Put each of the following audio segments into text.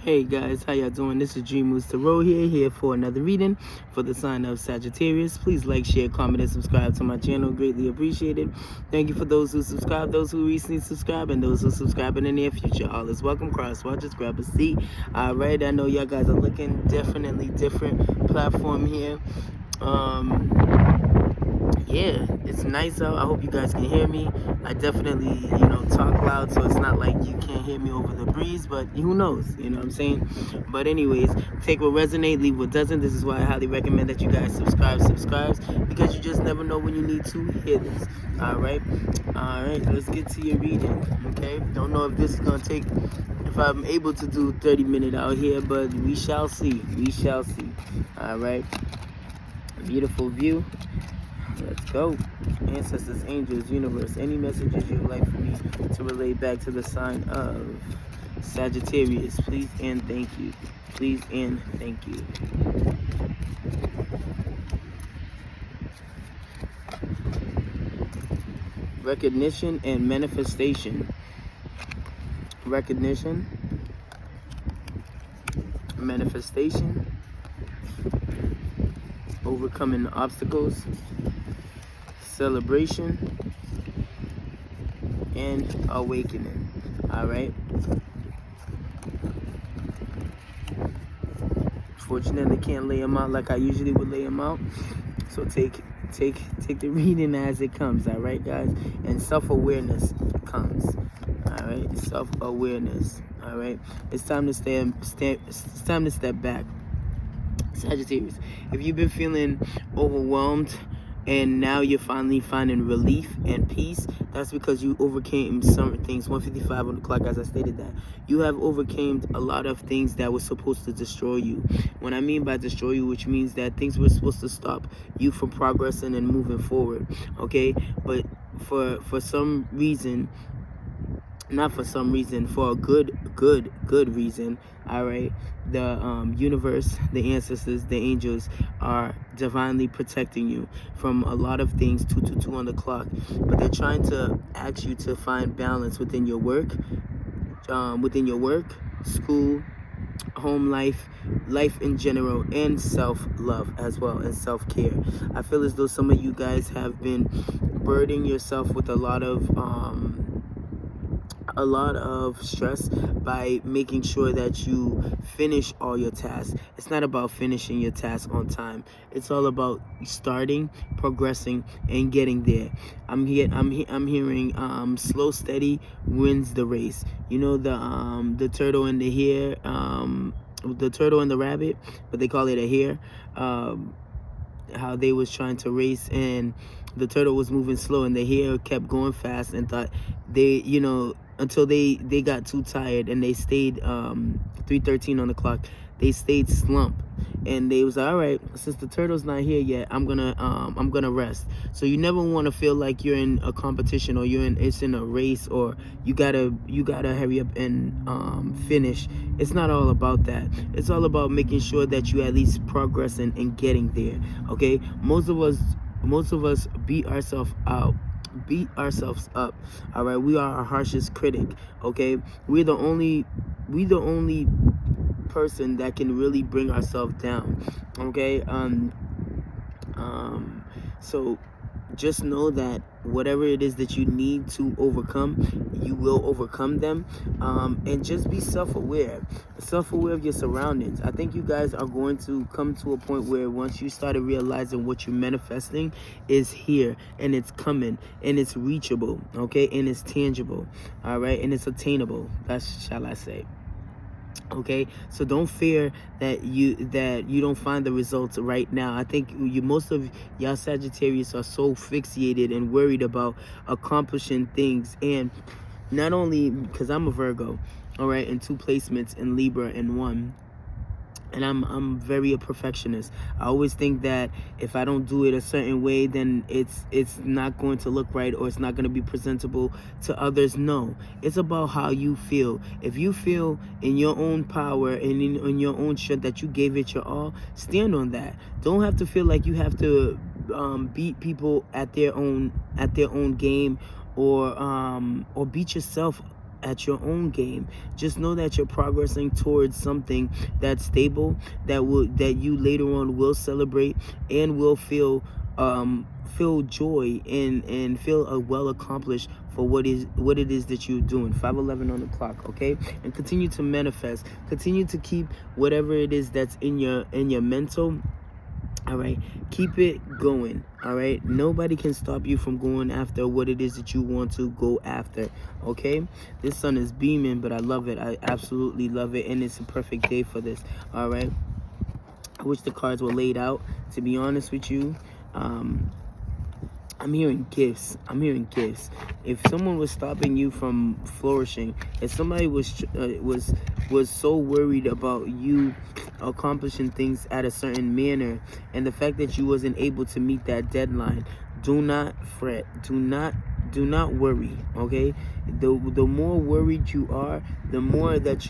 Hey guys, how y'all doing? This is Dream Moves Tarot here for another reading for the sign of Sagittarius. Please like, share, comment, and subscribe to my channel. Greatly appreciated. Thank you for those who subscribe, those who recently subscribe, and those who subscribe in the near future. All is welcome. Cross watch, grab a seat. All right, I know y'all guys are looking definitely different platform here. Yeah, it's nice out. I hope you guys can hear me. I definitely, talk loud, so it's not like you can't hear me over the breeze, but who knows, you know what I'm saying? But anyways, take what resonates, leave what doesn't. This is why I highly recommend that you guys subscribe, because you just never know when you need to hear this. All right, let's get to your reading, okay? Don't know if this is gonna take, if I'm able to do 30-minute out here, but we shall see. All right, beautiful view. Let's go. Ancestors, angels, universe, any messages you'd like for me to relay back to the sign of Sagittarius, please and thank you. Please and thank you. Recognition and manifestation. Recognition, manifestation, overcoming obstacles, celebration, and awakening. All right. Fortunately, can't lay them out like I usually would lay them out. So take the reading as it comes. All right, guys. And self-awareness comes. All right, self-awareness. All right. It's time to It's time to step back. Sagittarius, if you've been feeling overwhelmed and now you're finally finding relief and peace, that's because you overcame some things. 1:55 on the clock, as I stated that. You have overcame a lot of things that were supposed to destroy you. When I mean by destroy you, which means that things were supposed to stop you from progressing and moving forward, okay? But for some reason, not for some reason, for a good reason, all right, the universe, the ancestors, the angels are divinely protecting you from a lot of things. 222 on the clock, but they're trying to ask you to find balance within your work, school, home life in general, and self-love as well, and self-care. I feel as though some of you guys have been burdening yourself with a lot of stress by making sure that you finish all your tasks. It's not about finishing your tasks on time. It's all about starting, progressing, and getting there. I'm hearing slow, steady wins the race. You know, the turtle and the hare, the turtle and the rabbit, but they call it a hare. How they was trying to race, and the turtle was moving slow and the hare kept going fast, and thought they, until they got too tired, and they stayed 3:13 on the clock. They stayed slumped, and they was like, all right, since the turtle's not here yet, I'm gonna rest. So you never want to feel like you're in a competition, or it's in a race, or you gotta hurry up and finish. It's not all about that. It's all about making sure that you at least progressing and getting there. Okay, most of us beat ourselves up. All right, we are our harshest critic. Okay, we're the only person that can really bring ourselves down. Okay, so just know that whatever it is that you need to overcome, you will overcome them. And just be self-aware of your surroundings. I think you guys are going to come to a point where once you started realizing what you're manifesting is here, and it's coming, and it's reachable, okay, and it's tangible, all right, and it's attainable, that's, shall I say. Okay, so don't fear that you don't find the results right now. I think most of y'all Sagittarius are so fixated and worried about accomplishing things, and not only because I'm a Virgo, all right, and 2 placements in Libra and 1. And I'm very a perfectionist. I always think that if I don't do it a certain way, then it's not going to look right, or it's not going to be presentable to others. No, it's about how you feel. If you feel in your own power and in your own strength that you gave it your all, stand on that. Don't have to feel like you have to beat people at their own game, or beat yourself at your own game. Just know that you're progressing towards something that's stable, that you later on will celebrate and will feel joy and feel well accomplished for what it is that you're doing. 5:11 on the clock, okay? And continue to manifest. Continue to keep whatever it is that's in your mental. All right, keep it going. All right, nobody can stop you from going after what it is that you want to go after. Okay, this sun is beaming, but I love it. I absolutely love it, and it's a perfect day for this. All right, I wish the cards were laid out. To be honest with you, I'm hearing gifts. If someone was stopping you from flourishing, if somebody was so worried about you accomplishing things at a certain manner, and the fact that you wasn't able to meet that deadline, do not fret. Do not worry. Okay, the more worried you are, the more that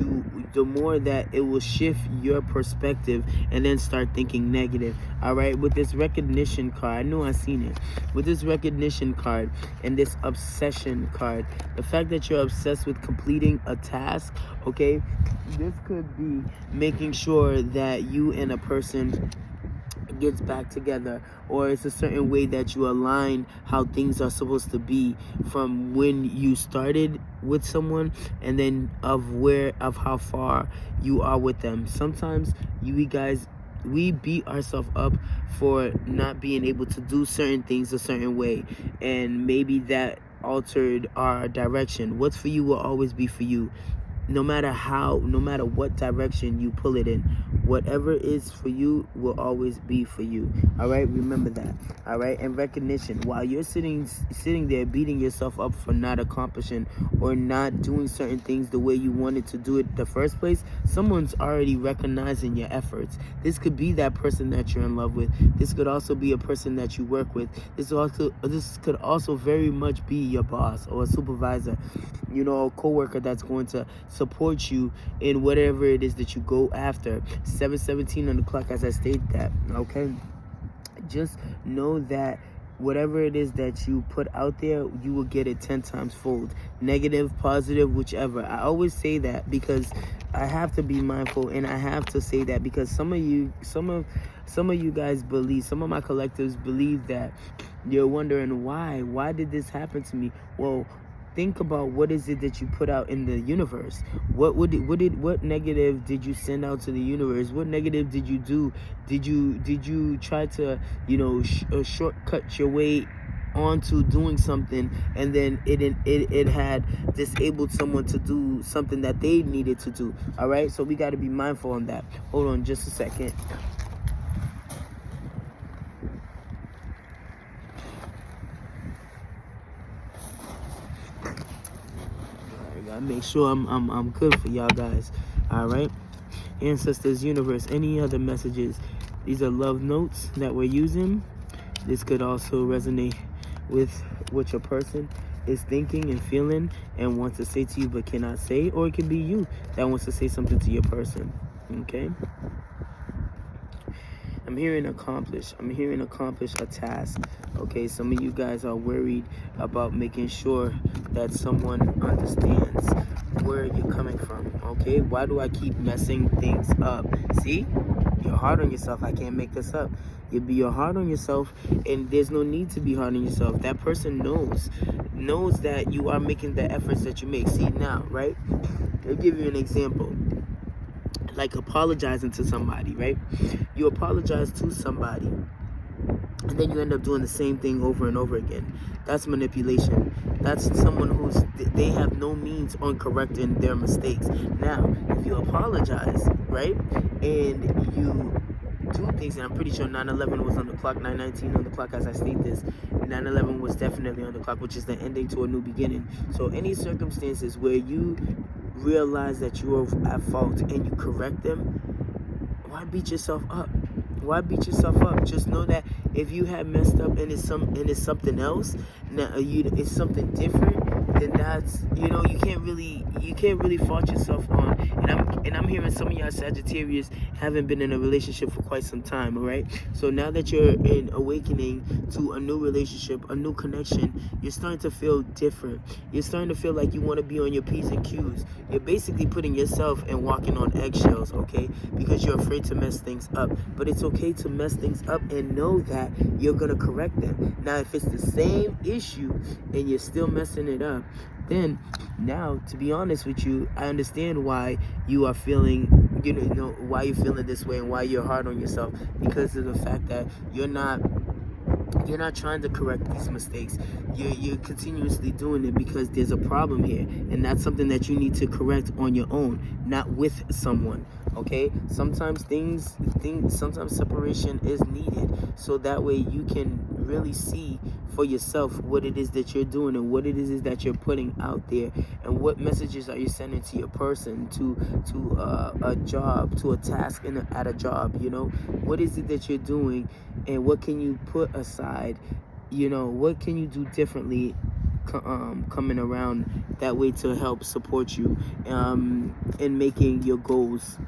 it will shift your perspective and then start thinking negative. All right, with this recognition card, I know I seen it. With this recognition card and this obsession card, the fact that you're obsessed with completing a task, okay, this could be making sure that you and a person gets back together, or it's a certain way that you align how things are supposed to be from when you started with someone, and then of how far you are with them. Sometimes we beat ourselves up for not being able to do certain things a certain way, and maybe that altered our direction. What's for you will always be for you, no matter what direction you pull it in. Whatever is for you will always be for you. All right, remember that. All right, and recognition. While you're sitting there beating yourself up for not accomplishing or not doing certain things the way you wanted to do it in the first place, someone's already recognizing your efforts. This could be that person that you're in love with. This could also be a person that you work with. This could also very much be your boss or a supervisor, a coworker that's going to support you in whatever it is that you go after. 7:17 on the clock, as I stated that. Okay, just know that whatever it is that you put out there, you will get it 10 times fold. Negative, positive, whichever. I always say that because I have to be mindful, and I have to say that because some of you guys believe, some of my collectives believe that you're wondering why did this happen to me. Well, think about what is it that you put out in the universe. What negative did you send out to the universe? What negative did you do? Did you try to shortcut your way onto doing something, and then it had disabled someone to do something that they needed to do? All right, so we got to be mindful on that. Hold on just a second. I make sure I'm good for y'all guys. All right, ancestors, universe, any other messages? These are love notes that we're using. This could also resonate with what your person is thinking and feeling and wants to say to you but cannot say, or it could be you that wants to say something to your person. Okay, I'm hearing accomplish a task. Okay, some of you guys are worried about making sure that someone understands where you're coming from. Okay, why do I keep messing things up? See, you're hard on yourself. I can't make this up. You're hard on yourself, and there's no need to be hard on yourself. That person knows that you are making the efforts that you make. See now, right? I'll give you an example. Like apologizing to somebody, right? You apologize to somebody, and then you end up doing the same thing over and over again. That's manipulation. That's someone they have no means on correcting their mistakes. Now, if you apologize, right, and you do things, and I'm pretty sure 9/11 was on the clock, 9:19 on the clock as I state this. 9/11 was definitely on the clock, which is the ending to a new beginning. So any circumstances where you realize that you are at fault and you correct them, why beat yourself up? Just know that if you have messed up and it's something else, now it's something different, then that's you can't really fault yourself on. And and I'm hearing some of y'all Sagittarius haven't been in a relationship for quite some time, all right? So now that you're in awakening to a new relationship, a new connection, you're starting to feel different. You're starting to feel like you want to be on your P's and Q's. You're basically putting yourself and walking on eggshells, okay? Because you're afraid to mess things up. But it's okay to mess things up and know that you're going to correct them. Now, if it's the same issue and you're still messing it up, then now, to be honest with you, I understand why you are feeling, why you're feeling this way and why you're hard on yourself, because of the fact that you're not trying to correct these mistakes. You're continuously doing it because there's a problem here, and that's something that you need to correct on your own, not with someone. Okay, sometimes sometimes separation is needed, so that way you can really see for yourself what it is that you're doing and what it is that you're putting out there, and what messages are you sending to your person, to a job, to a task at a job. What is it that you're doing, and what can you put aside? What can you do differently coming around that way to help support you in making your goals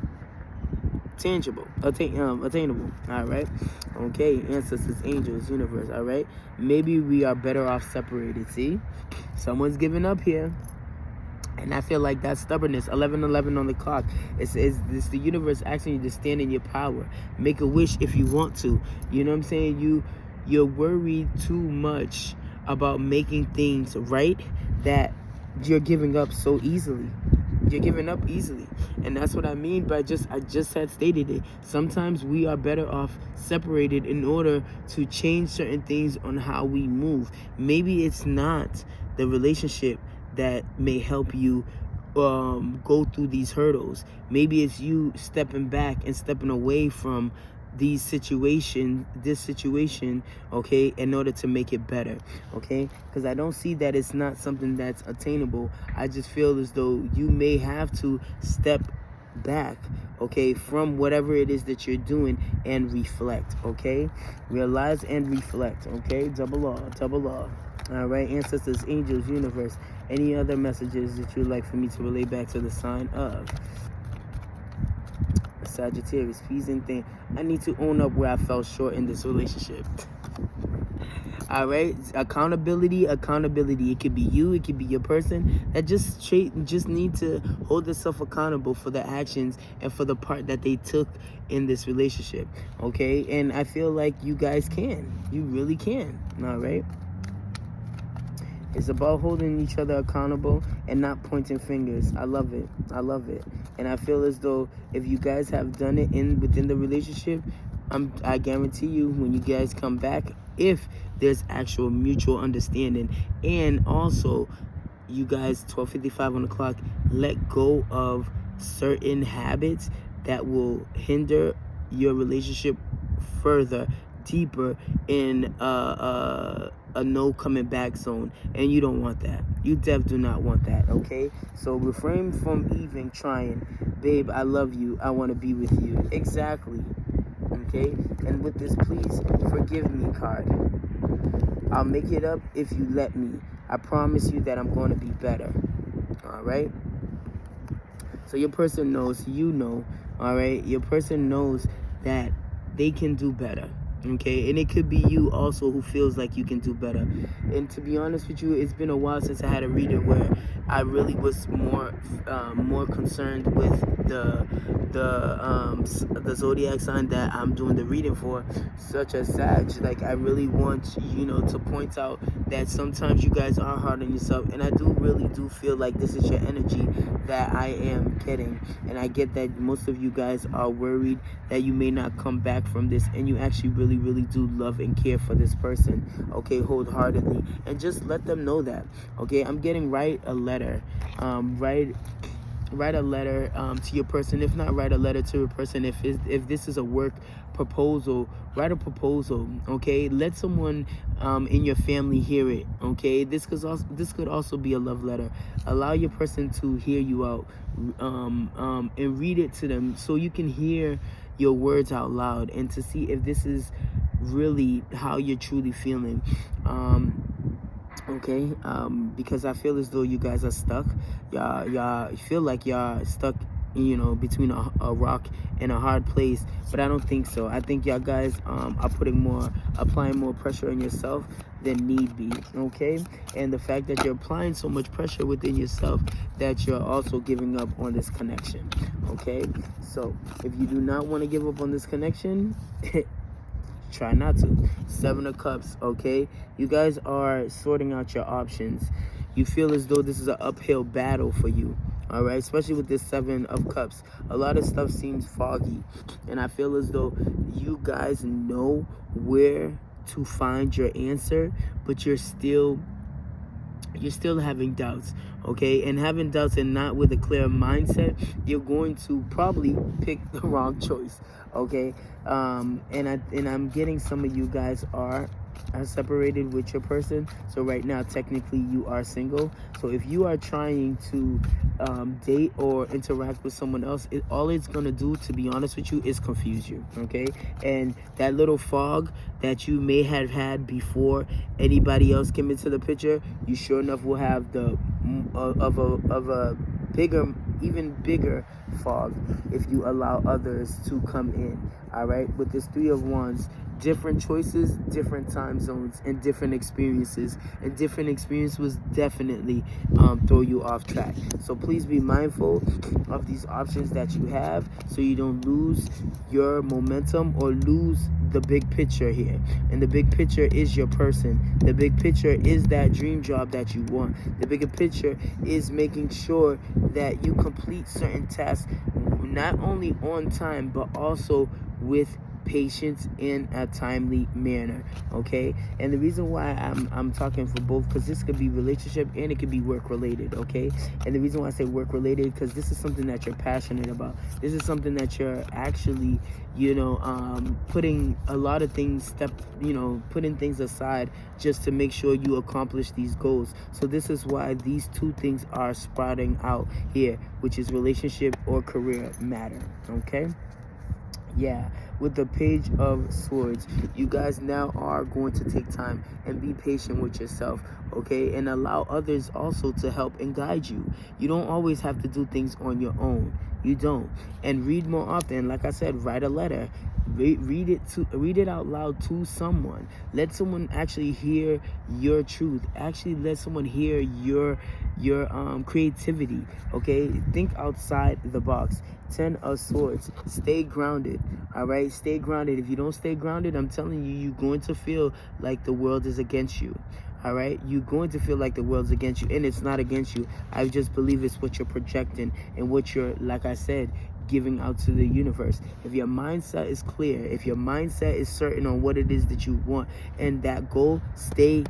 tangible, attainable. All right. Okay, ancestors, angels, universe. All right, maybe we are better off separated. See, someone's giving up here, and I feel like that stubbornness. 11:11 on the clock. It's the universe asking you to stand in your power. Make a wish if you want to. You know what I'm saying? You're worried too much about making things right that you're giving up so easily. You're giving up easily, and that's what I mean by I just had stated it. Sometimes we are better off separated in order to change certain things on how we move. Maybe it's not the relationship that may help you go through these hurdles. Maybe it's you stepping back and stepping away from this situation, okay, in order to make it better, okay? Because I don't see that it's not something that's attainable. I just feel as though you may have to step back, okay, from whatever it is that you're doing and reflect, okay? Realize and reflect, okay? Double law. All right, ancestors, angels, universe. Any other messages that you'd like for me to relay back to the sign of Sagittarius? Peace and thing. I need to own up where I fell short in this relationship. All right, accountability. It could be you, it could be your person that just need to hold themselves accountable for the actions and for the part that they took in this relationship. Okay, and I feel like you guys you really can. All right. It's about holding each other accountable and not pointing fingers. I love it. And I feel as though if you guys have done it within the relationship, I guarantee you when you guys come back, if there's actual mutual understanding, and also you guys 12:55 on the clock, let go of certain habits that will hinder your relationship further, deeper in a no coming back zone, and you don't want that. You do not want that, okay? So refrain from even trying. Babe, I love you, I want to be with you. Exactly. Okay, and with this please forgive me card, I'll make it up if you let me. I promise you that I'm going to be better. All right, so your person knows, all right, your person knows that they can do better. Okay, and it could be you also who feels like you can do better. And to be honest with you, it's been a while since I had a reader where I really was more concerned with the zodiac sign that I'm doing the reading for, such as Sag. Like, I really want to point out that sometimes you guys are hard on yourself, and I really do feel like this is your energy that I am getting. And I get that most of you guys are worried that you may not come back from this, and you actually really do love and care for this person, okay, wholeheartedly. And just let them know that, okay? I'm getting write a letter to your person. If not, write a letter to your person. If this is a work proposal, write a proposal, okay? Let someone in your family hear it, okay? This could also be a love letter. Allow your person to hear you out, and read it to them so you can hear your words out loud and to see if this is really how you're truly feeling. Okay, because I feel as though you guys are stuck. Y'all feel like y'all stuck between a rock and a hard place. But I don't think so. I think y'all guys are applying more pressure on yourself than need be, okay? And the fact that you're applying so much pressure within yourself that you're also giving up on this connection, okay? So if you do not want to give up on this connection, try not to. 7 of Cups, okay? You guys are sorting out your options. You feel as though this is an uphill battle for you, all right? Especially with this 7 of Cups. A lot of stuff seems foggy, and I feel as though you guys know where to find your answer, but you're still having doubts, okay? And having doubts and not with a clear mindset, you're going to probably pick the wrong choice, okay? And I'm getting some of you guys are separated with your person, so right now technically you are single. So if you are trying to date or interact with someone else, all it's gonna do, to be honest with you, is confuse you, okay? And that little fog that you may have had before anybody else came into the picture, you sure enough will have the of a bigger, even bigger fog if you allow others to come in, all right? With this 3 of Wands, different choices, different time zones, and different experiences. And different experience was definitely throw you off track. So please be mindful of these options that you have so you don't lose your momentum or lose the big picture here. And the big picture is your person. The big picture is that dream job that you want. The bigger picture is making sure that you complete certain tasks not only on time but also with patience in a timely manner, okay? And the reason why I'm talking for both, because this could be relationship and it could be work related, okay? And the reason why I say work related, because this is something that you're passionate about. This is something that you're actually putting a lot of things putting things aside just to make sure you accomplish these goals. So this is why these 2 things are sprouting out here, which is relationship or career matter, okay? Yeah, with the Page of Swords, you guys now are going to take time and be patient with yourself, okay? And allow others also to help and guide you. You don't always have to do things on your own. You don't. And read more often. Like I said, write a letter. Read it out loud to someone. Let someone actually hear your truth. Actually let someone hear your creativity, okay? Think outside the box. 10 of Swords, stay grounded, all right? Stay grounded. If you don't stay grounded, I'm telling you, you're going to feel like the world is against you, all right? You're going to feel like the world's against you, and it's not against you. I just believe it's what you're projecting and what you're, like I said, giving out to the universe. If your mindset is clear, if your mindset is certain on what it is that you want and that goal, stay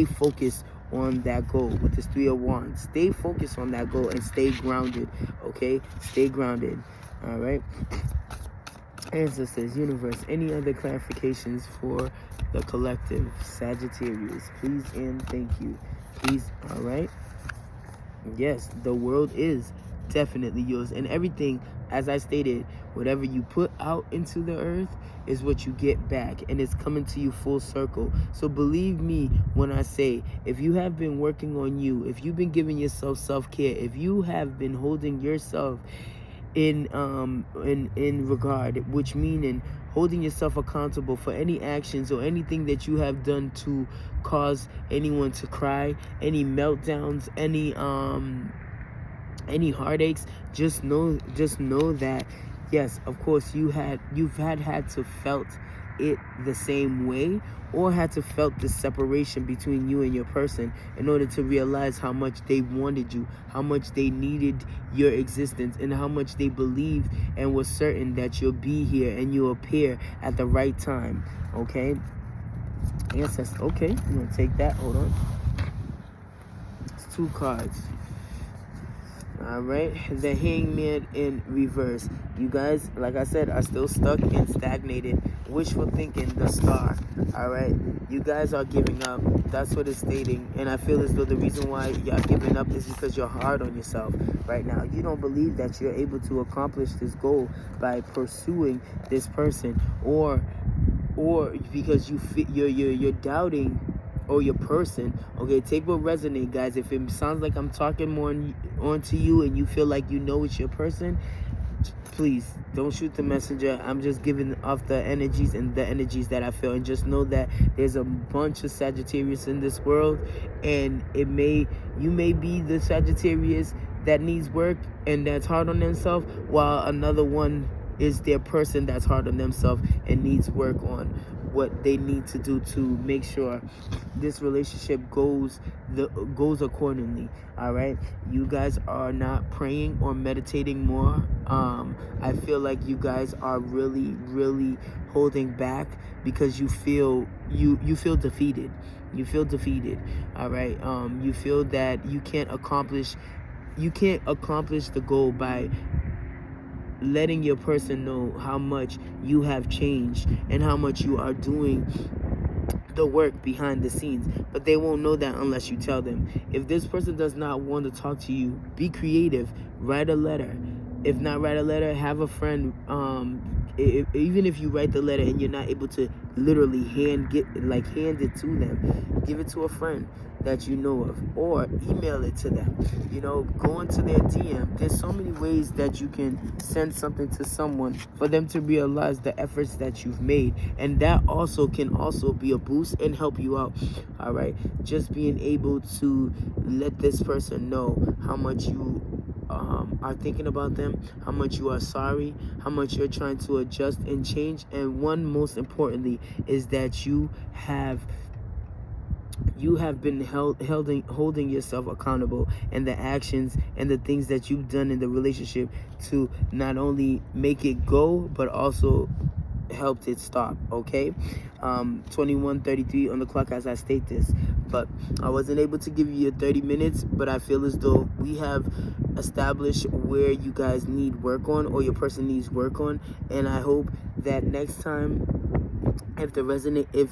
focused on that goal with this 3 of Wands. Stay focused on that goal and stay grounded, okay? Stay grounded, all right? Ancestors, universe, any other clarifications for the collective Sagittarius? Please and thank you. Please, all right? Yes, the world is definitely yours, and everything, as I stated, whatever you put out into the earth is what you get back, and it's coming to you full circle. So believe me when I say, if you have been working on you, if you've been giving yourself self-care, if you have been holding yourself in regard, which meaning holding yourself accountable for any actions or anything that you have done to cause anyone to cry, any meltdowns, any heartaches, just know that yes, of course you've had to felt it the same way, or had to felt the separation between you and your person in order to realize how much they wanted you, how much they needed your existence, and how much they believed and was certain that you'll be here and you'll appear at the right time, okay? Yes, okay, I'm gonna take that, hold on. It's 2 cards. All right, the Hangman in reverse. You guys, like I said, are still stuck and stagnated. Wishful thinking, the Star. All right, you guys are giving up. That's what it's stating. And I feel as though the reason why y'all giving up is because you're hard on yourself right now. You don't believe that you're able to accomplish this goal by pursuing this person, or because you're doubting or your person. Okay, take what resonate, guys. If it sounds like I'm talking more on to you and you feel like you know it's your person, Please don't shoot the messenger. I'm just giving off the energies and the energies that I feel, and just know that there's a bunch of Sagittarius in this world, and you may be the Sagittarius that needs work and that's hard on themselves, while another one is their person that's hard on themselves and needs work on what they need to do to make sure this relationship goes accordingly. All right, you guys are not praying or meditating more. I feel like you guys are really holding back because you feel defeated. You feel defeated. All right, you feel that you can't accomplish the goal by letting your person know how much you have changed and how much you are doing the work behind the scenes. But they won't know that unless you tell them. If this person does not want to talk to you, be creative. Write a letter. If not write a letter, have a friend. Even if you write the letter and you're not able to literally hand it to them, give it to a friend that you know of, or email it to them. Go into their DM. There's so many ways that you can send something to someone for them to realize the efforts that you've made, and that also can be a boost and help you out. All right, just being able to let this person know how much you are thinking about them, how much you are sorry, how much you're trying to adjust and change, and one most importantly is that you have been holding yourself accountable, and the actions and the things that you've done in the relationship to not only make it go but also helped it stop. Okay, 21:33 on the clock as I state this, but I wasn't able to give you your 30 minutes, but I feel as though we have established where you guys need work on, or your person needs work on, and I hope that next time, if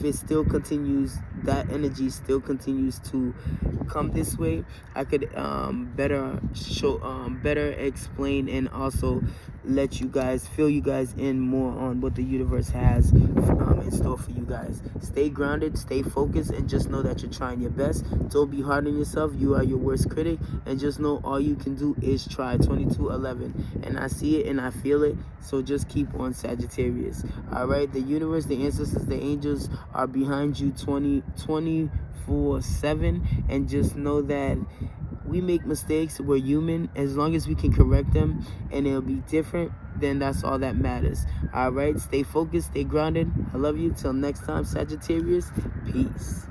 it still continues, that energy still continues to come this way, I could better explain and also let you guys fill you guys in more on what the universe has in store for you guys. Stay grounded, stay focused, and just know that you're trying your best. Don't be hard on yourself. You are your worst critic, and just know all you can do is try. 2211, and I see it and I feel it, so just keep on, Sagittarius. All right, the universe, the ancestors, the angels are behind you 24/7, and just know that we make mistakes. We're human. As long as we can correct them and it'll be different, then that's all that matters. All right, stay focused, stay grounded. I love you. Till next time, Sagittarius. Peace.